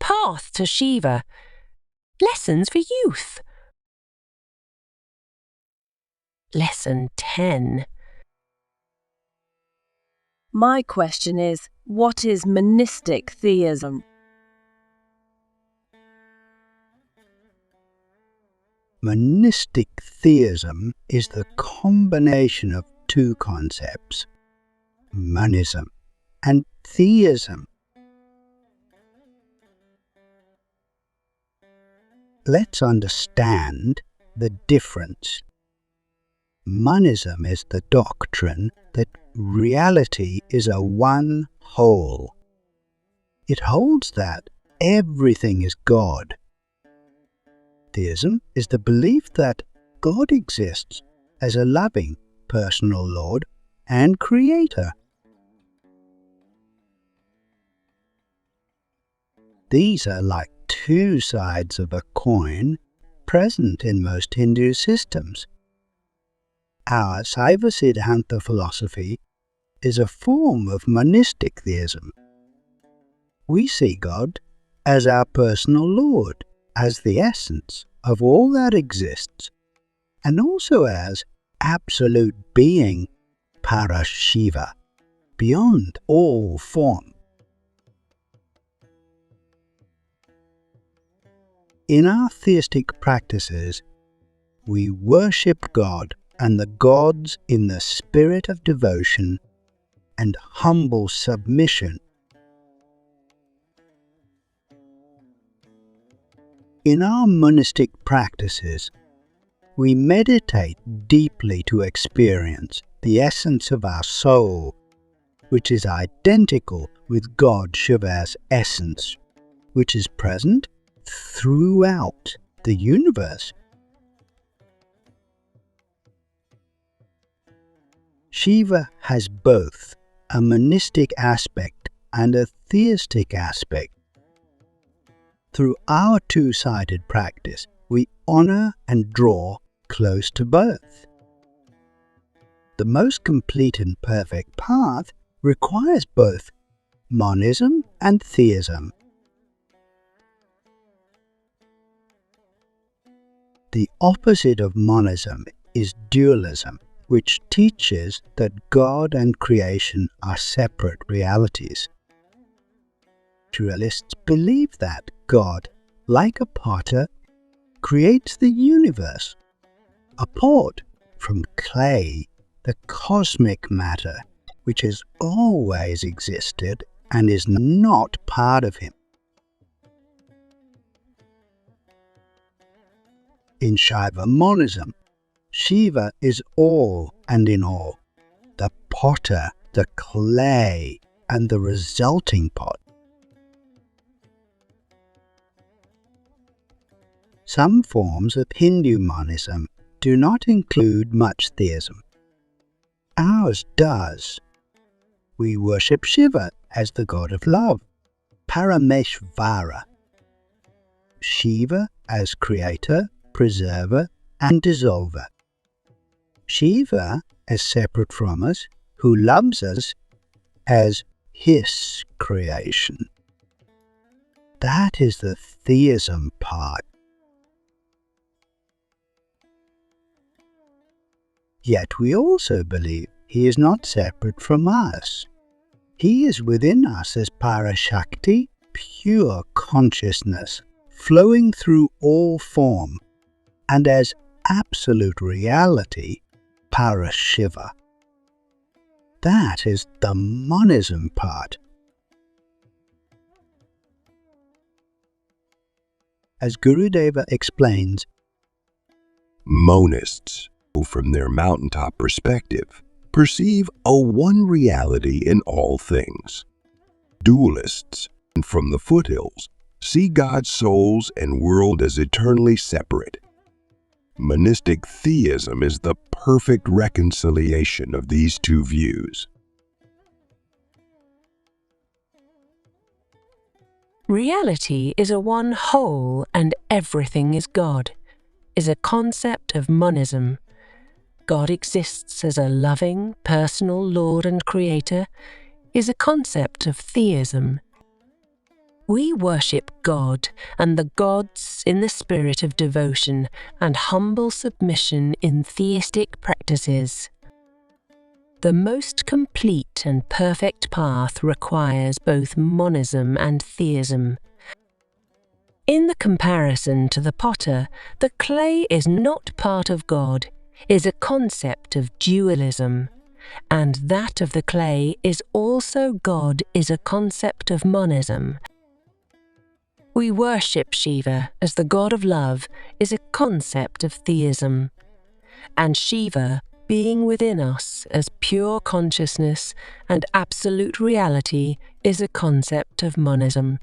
path to Shiva. Lessons for youth. Lesson 10. My question is, what is monistic theism? Monistic theism is the combination of two concepts, monism and theism. Let's understand the difference. Monism is the doctrine that reality is a one whole. It holds that everything is God. Theism is the belief that God exists as a loving personal Lord and Creator. These are like two sides of a coin present in most Hindu systems. Our Saiva Siddhanta philosophy is a form of monistic theism. We see God as our personal Lord, as the essence of all that exists, and also as absolute being, Parashiva, beyond all form. In our theistic practices, we worship God and the gods in the spirit of devotion and humble submission. In our monistic practices, we meditate deeply to experience the essence of our soul, which is identical with God Shiva's essence, which is present throughout the universe. Shiva has both a monistic aspect and a theistic aspect. Through our two-sided practice, we honor and draw close to both. The most complete and perfect path requires both monism and theism. The opposite of monism is dualism, which teaches that God and creation are separate realities. Dualists believe that God, like a potter, creates the universe, a pot from clay, the cosmic matter, which has always existed and is not part of him. In Shaiva monism, Shiva is all and in all, the potter, the clay, and the resulting pot. Some forms of Hindu monism do not include much theism. Ours does. We worship Shiva as the god of love, Parameshvara. Shiva as creator, preserver, and dissolver. Shiva as separate from us, who loves us as his creation. That is the theism part. Yet we also believe he is not separate from us. He is within us as Parashakti, pure consciousness, flowing through all form, and as absolute reality, Parashiva. That is the monism part. As Gurudeva explains, monists, from their mountaintop perspective, perceive a one reality in all things. Dualists, from the foothills, see God's souls and world as eternally separate. Monistic theism is the perfect reconciliation of these two views. Reality is a one whole and everything is God, is a concept of monism. God exists as a loving, personal Lord and Creator, is a concept of theism. We worship God and the gods in the spirit of devotion and humble submission in theistic practices. The most complete and perfect path requires both monism and theism. In the comparison to the potter, the clay is not part of God, is a concept of dualism, and that of the clay is also God is a concept of monism. We worship Shiva as the god of love is a concept of theism, and Shiva being within us as pure consciousness and absolute reality is a concept of monism.